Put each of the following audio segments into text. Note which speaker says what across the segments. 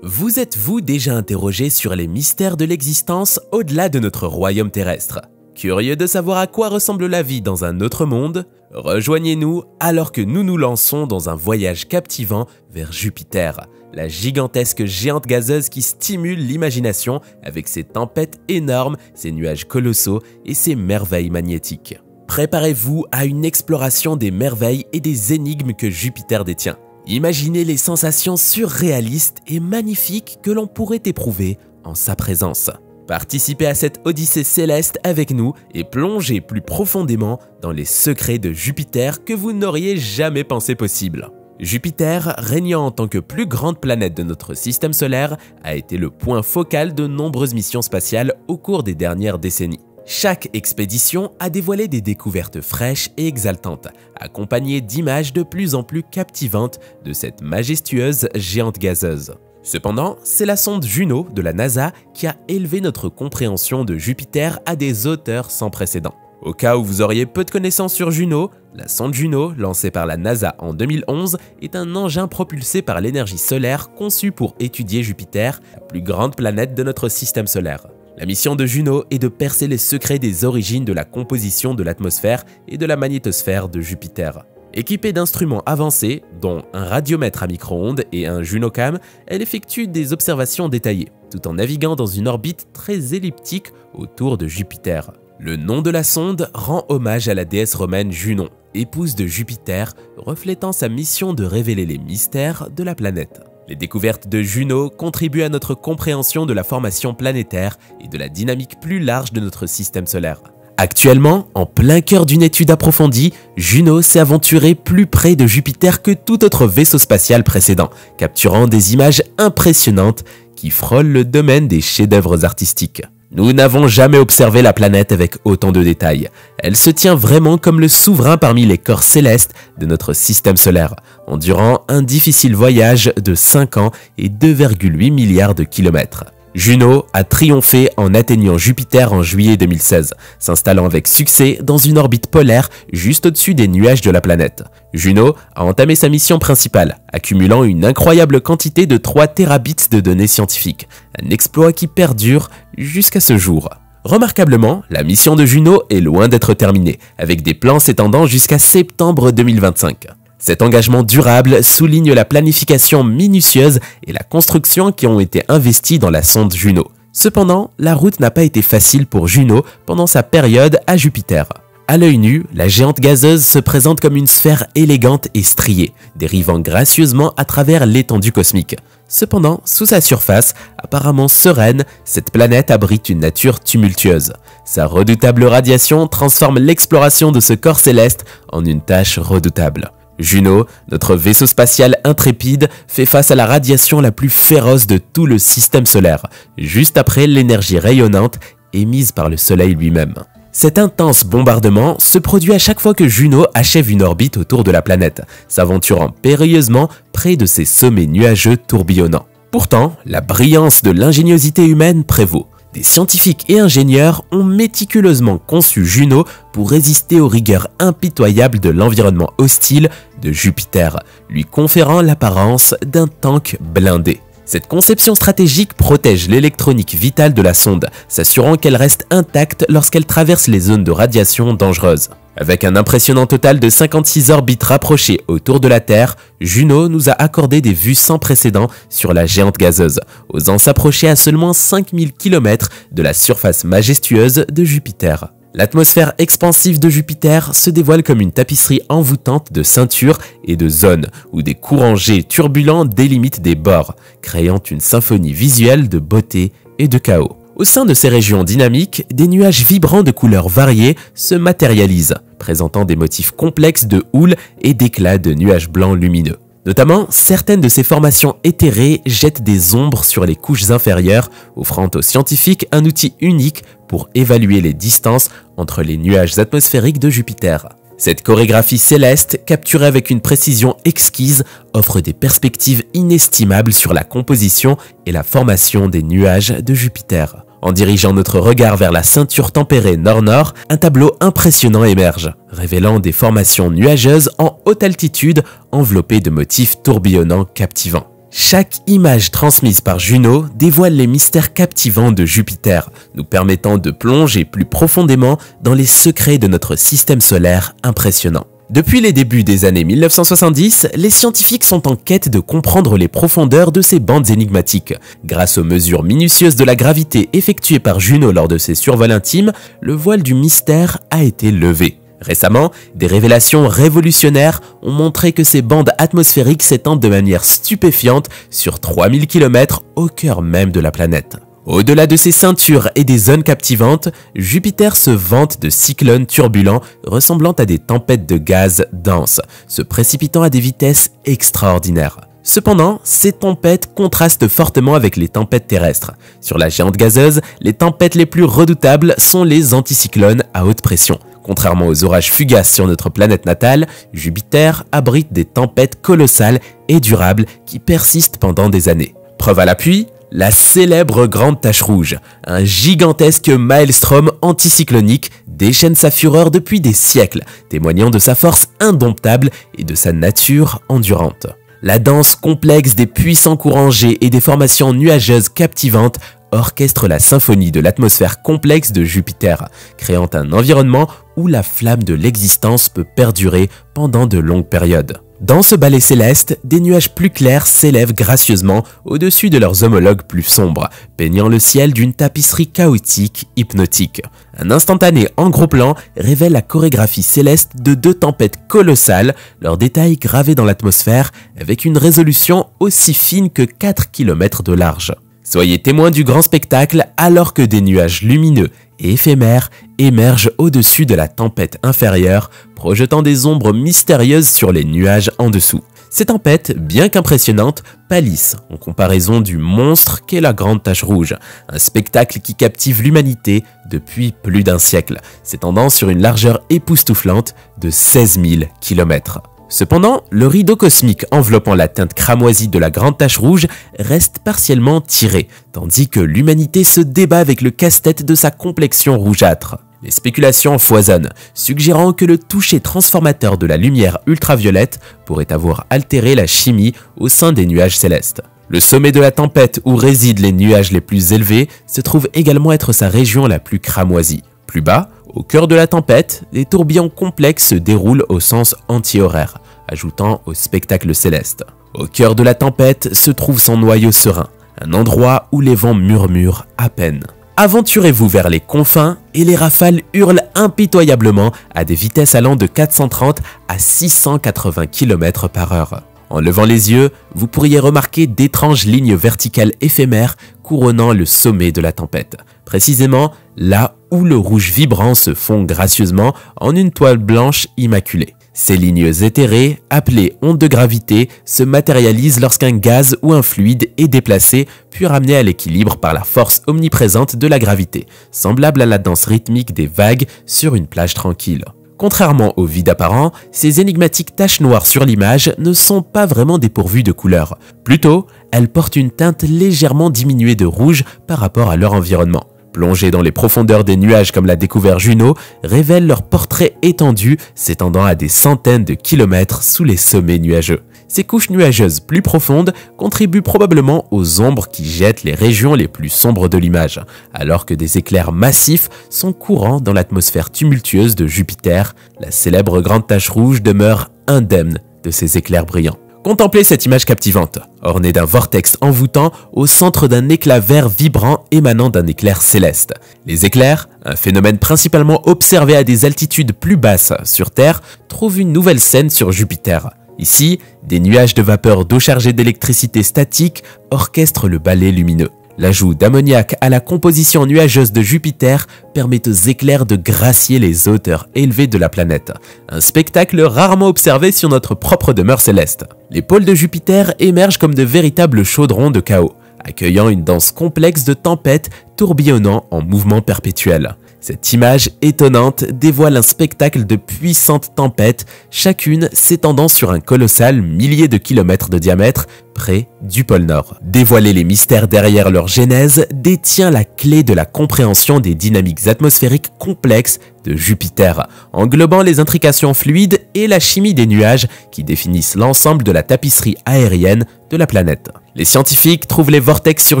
Speaker 1: Vous êtes-vous déjà interrogé sur les mystères de l'existence au-delà de notre royaume terrestre? Curieux de savoir à quoi ressemble la vie dans un autre monde? Rejoignez-nous alors que nous nous lançons dans un voyage captivant vers Jupiter, la gigantesque géante gazeuse qui stimule l'imagination avec ses tempêtes énormes, ses nuages colossaux et ses merveilles magnétiques. Préparez-vous à une exploration des merveilles et des énigmes que Jupiter détient. Imaginez les sensations surréalistes et magnifiques que l'on pourrait éprouver en sa présence. Participez à cette odyssée céleste avec nous et plongez plus profondément dans les secrets de Jupiter que vous n'auriez jamais pensé possible. Jupiter, régnant en tant que plus grande planète de notre système solaire, a été le point focal de nombreuses missions spatiales au cours des dernières décennies. Chaque expédition a dévoilé des découvertes fraîches et exaltantes, accompagnées d'images de plus en plus captivantes de cette majestueuse géante gazeuse. Cependant, c'est la sonde Juno de la NASA qui a élevé notre compréhension de Jupiter à des hauteurs sans précédent. Au cas où vous auriez peu de connaissances sur Juno, la sonde Juno, lancée par la NASA en 2011, est un engin propulsé par l'énergie solaire conçu pour étudier Jupiter, la plus grande planète de notre système solaire. La mission de Juno est de percer les secrets des origines de la composition de l'atmosphère et de la magnétosphère de Jupiter. Équipée d'instruments avancés, dont un radiomètre à micro-ondes et un JunoCam, elle effectue des observations détaillées, tout en naviguant dans une orbite très elliptique autour de Jupiter. Le nom de la sonde rend hommage à la déesse romaine Junon, épouse de Jupiter, reflétant sa mission de révéler les mystères de la planète. Les découvertes de Juno contribuent à notre compréhension de la formation planétaire et de la dynamique plus large de notre système solaire. Actuellement, en plein cœur d'une étude approfondie, Juno s'est aventurée plus près de Jupiter que tout autre vaisseau spatial précédent, capturant des images impressionnantes qui frôlent le domaine des chefs-d'œuvre artistiques. Nous n'avons jamais observé la planète avec autant de détails. Elle se tient vraiment comme le souverain parmi les corps célestes de notre système solaire, endurant un difficile voyage de 5 ans et 2,8 milliards de kilomètres. Juno a triomphé en atteignant Jupiter en juillet 2016, s'installant avec succès dans une orbite polaire juste au-dessus des nuages de la planète. Juno a entamé sa mission principale, accumulant une incroyable quantité de 3 terabits de données scientifiques, un exploit qui perdure jusqu'à ce jour. Remarquablement, la mission de Juno est loin d'être terminée, avec des plans s'étendant jusqu'à septembre 2025. Cet engagement durable souligne la planification minutieuse et la construction qui ont été investies dans la sonde Juno. Cependant, la route n'a pas été facile pour Juno pendant sa période à Jupiter. À l'œil nu, la géante gazeuse se présente comme une sphère élégante et striée, dérivant gracieusement à travers l'étendue cosmique. Cependant, sous sa surface, apparemment sereine, cette planète abrite une nature tumultueuse. Sa redoutable radiation transforme l'exploration de ce corps céleste en une tâche redoutable. Juno, notre vaisseau spatial intrépide, fait face à la radiation la plus féroce de tout le système solaire, juste après l'énergie rayonnante émise par le Soleil lui-même. Cet intense bombardement se produit à chaque fois que Juno achève une orbite autour de la planète, s'aventurant périlleusement près de ses sommets nuageux tourbillonnants. Pourtant, la brillance de l'ingéniosité humaine prévaut. Des scientifiques et ingénieurs ont méticuleusement conçu Juno pour résister aux rigueurs impitoyables de l'environnement hostile de Jupiter, lui conférant l'apparence d'un tank blindé. Cette conception stratégique protège l'électronique vitale de la sonde, s'assurant qu'elle reste intacte lorsqu'elle traverse les zones de radiation dangereuses. Avec un impressionnant total de 56 orbites rapprochées autour de la Terre, Juno nous a accordé des vues sans précédent sur la géante gazeuse, osant s'approcher à seulement 5000 km de la surface majestueuse de Jupiter. L'atmosphère expansive de Jupiter se dévoile comme une tapisserie envoûtante de ceintures et de zones, où des courants G turbulents délimitent des bords, créant une symphonie visuelle de beauté et de chaos. Au sein de ces régions dynamiques, des nuages vibrants de couleurs variées se matérialisent, présentant des motifs complexes de houle et d'éclats de nuages blancs lumineux. Notamment, certaines de ces formations éthérées jettent des ombres sur les couches inférieures, offrant aux scientifiques un outil unique pour évaluer les distances entre les nuages atmosphériques de Jupiter. Cette chorégraphie céleste, capturée avec une précision exquise, offre des perspectives inestimables sur la composition et la formation des nuages de Jupiter. En dirigeant notre regard vers la ceinture tempérée nord-nord, un tableau impressionnant émerge, révélant des formations nuageuses en haute altitude enveloppées de motifs tourbillonnants captivants. Chaque image transmise par Juno dévoile les mystères captivants de Jupiter, nous permettant de plonger plus profondément dans les secrets de notre système solaire impressionnant. Depuis les débuts des années 1970, les scientifiques sont en quête de comprendre les profondeurs de ces bandes énigmatiques. Grâce aux mesures minutieuses de la gravité effectuées par Juno lors de ses survols intimes, le voile du mystère a été levé. Récemment, des révélations révolutionnaires ont montré que ces bandes atmosphériques s'étendent de manière stupéfiante sur 3000 km au cœur même de la planète. Au-delà de ces ceintures et des zones captivantes, Jupiter se vante de cyclones turbulents ressemblant à des tempêtes de gaz denses, se précipitant à des vitesses extraordinaires. Cependant, ces tempêtes contrastent fortement avec les tempêtes terrestres. Sur la géante gazeuse, les tempêtes les plus redoutables sont les anticyclones à haute pression. Contrairement aux orages fugaces sur notre planète natale, Jupiter abrite des tempêtes colossales et durables qui persistent pendant des années. Preuve à l'appui, la célèbre Grande Tache Rouge, un gigantesque maelstrom anticyclonique, déchaîne sa fureur depuis des siècles, témoignant de sa force indomptable et de sa nature endurante. La danse complexe des puissants courants G et des formations nuageuses captivantes orchestre la symphonie de l'atmosphère complexe de Jupiter, créant un environnement où la flamme de l'existence peut perdurer pendant de longues périodes. Dans ce ballet céleste, des nuages plus clairs s'élèvent gracieusement au-dessus de leurs homologues plus sombres, peignant le ciel d'une tapisserie chaotique, hypnotique. Un instantané en gros plan révèle la chorégraphie céleste de deux tempêtes colossales, leurs détails gravés dans l'atmosphère avec une résolution aussi fine que 4 km de large. Soyez témoins du grand spectacle alors que des nuages lumineux et éphémères émergent au-dessus de la tempête inférieure, projetant des ombres mystérieuses sur les nuages en dessous. Ces tempêtes, bien qu'impressionnantes, pâlissent en comparaison du monstre qu'est la Grande Tache Rouge, un spectacle qui captive l'humanité depuis plus d'un siècle, s'étendant sur une largeur époustouflante de 16 000 km. Cependant, le rideau cosmique enveloppant la teinte cramoisie de la Grande Tache Rouge reste partiellement tiré, tandis que l'humanité se débat avec le casse-tête de sa complexion rougeâtre. Les spéculations foisonnent, suggérant que le toucher transformateur de la lumière ultraviolette pourrait avoir altéré la chimie au sein des nuages célestes. Le sommet de la tempête où résident les nuages les plus élevés se trouve également être sa région la plus cramoisie. Plus bas, au cœur de la tempête, les tourbillons complexes se déroulent au sens anti-horaire, ajoutant au spectacle céleste. Au cœur de la tempête se trouve son noyau serein, un endroit où les vents murmurent à peine. Aventurez-vous vers les confins et les rafales hurlent impitoyablement à des vitesses allant de 430 à 680 km/h. En levant les yeux, vous pourriez remarquer d'étranges lignes verticales éphémères couronnant le sommet de la tempête, précisément là où le rouge vibrant se fond gracieusement en une toile blanche immaculée. Ces lignes éthérées, appelées ondes de gravité, se matérialisent lorsqu'un gaz ou un fluide est déplacé puis ramené à l'équilibre par la force omniprésente de la gravité, semblable à la danse rythmique des vagues sur une plage tranquille. Contrairement au vide apparent, ces énigmatiques taches noires sur l'image ne sont pas vraiment dépourvues de couleurs. Plutôt, elles portent une teinte légèrement diminuée de rouge par rapport à leur environnement. Plongés dans les profondeurs des nuages comme l'a découvert Juno, révèlent leur portrait étendu s'étendant à des centaines de kilomètres sous les sommets nuageux. Ces couches nuageuses plus profondes contribuent probablement aux ombres qui jettent les régions les plus sombres de l'image, alors que des éclairs massifs sont courants dans l'atmosphère tumultueuse de Jupiter. La célèbre Grande Tache Rouge demeure indemne de ces éclairs brillants. Contemplez cette image captivante, ornée d'un vortex envoûtant au centre d'un éclat vert vibrant émanant d'un éclair céleste. Les éclairs, un phénomène principalement observé à des altitudes plus basses sur Terre, trouvent une nouvelle scène sur Jupiter. Ici, des nuages de vapeur d'eau chargés d'électricité statique orchestrent le ballet lumineux. L'ajout d'ammoniac à la composition nuageuse de Jupiter permet aux éclairs de gracier les hauteurs élevées de la planète. Un spectacle rarement observé sur notre propre demeure céleste. Les pôles de Jupiter émergent comme de véritables chaudrons de chaos, accueillant une danse complexe de tempêtes tourbillonnant en mouvement perpétuel. Cette image étonnante dévoile un spectacle de puissantes tempêtes, chacune s'étendant sur un colossal millier de kilomètres de diamètre près du pôle Nord. Dévoiler les mystères derrière leur genèse détient la clé de la compréhension des dynamiques atmosphériques complexes de Jupiter, englobant les intrications fluides et la chimie des nuages qui définissent l'ensemble de la tapisserie aérienne de la planète. Les scientifiques trouvent les vortex sur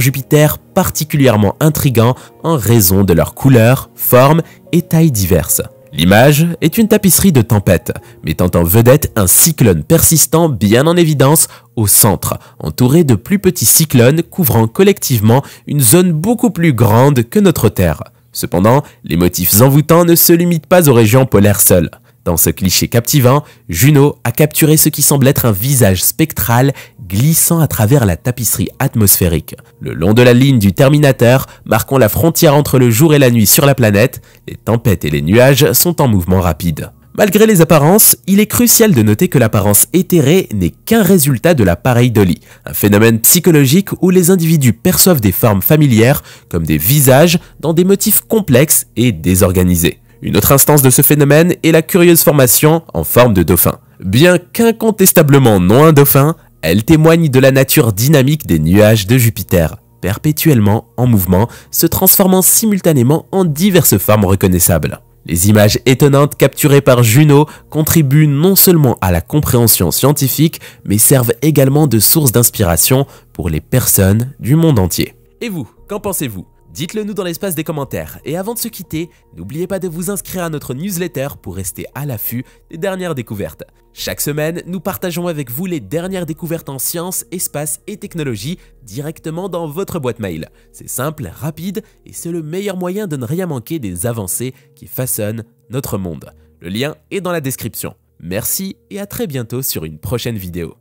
Speaker 1: Jupiter particulièrement intrigants en raison de leurs couleurs, formes et tailles diverses. L'image est une tapisserie de tempête, mettant en vedette un cyclone persistant bien en évidence au centre, entouré de plus petits cyclones couvrant collectivement une zone beaucoup plus grande que notre Terre. Cependant, les motifs envoûtants ne se limitent pas aux régions polaires seules. Dans ce cliché captivant, Juno a capturé ce qui semble être un visage spectral glissant à travers la tapisserie atmosphérique. Le long de la ligne du Terminateur, marquant la frontière entre le jour et la nuit sur la planète, les tempêtes et les nuages sont en mouvement rapide. Malgré les apparences, il est crucial de noter que l'apparence éthérée n'est qu'un résultat de la pareidolie, un phénomène psychologique où les individus perçoivent des formes familières comme des visages dans des motifs complexes et désorganisés. Une autre instance de ce phénomène est la curieuse formation en forme de dauphin. Bien qu'incontestablement non un dauphin, elle témoigne de la nature dynamique des nuages de Jupiter, perpétuellement en mouvement, se transformant simultanément en diverses formes reconnaissables. Les images étonnantes capturées par Juno contribuent non seulement à la compréhension scientifique, mais servent également de source d'inspiration pour les personnes du monde entier. Et vous, qu'en pensez-vous ? Dites-le nous dans l'espace des commentaires. Et avant de se quitter, n'oubliez pas de vous inscrire à notre newsletter pour rester à l'affût des dernières découvertes. Chaque semaine, nous partageons avec vous les dernières découvertes en sciences, espace et technologie directement dans votre boîte mail. C'est simple, rapide et c'est le meilleur moyen de ne rien manquer des avancées qui façonnent notre monde. Le lien est dans la description. Merci et à très bientôt sur une prochaine vidéo.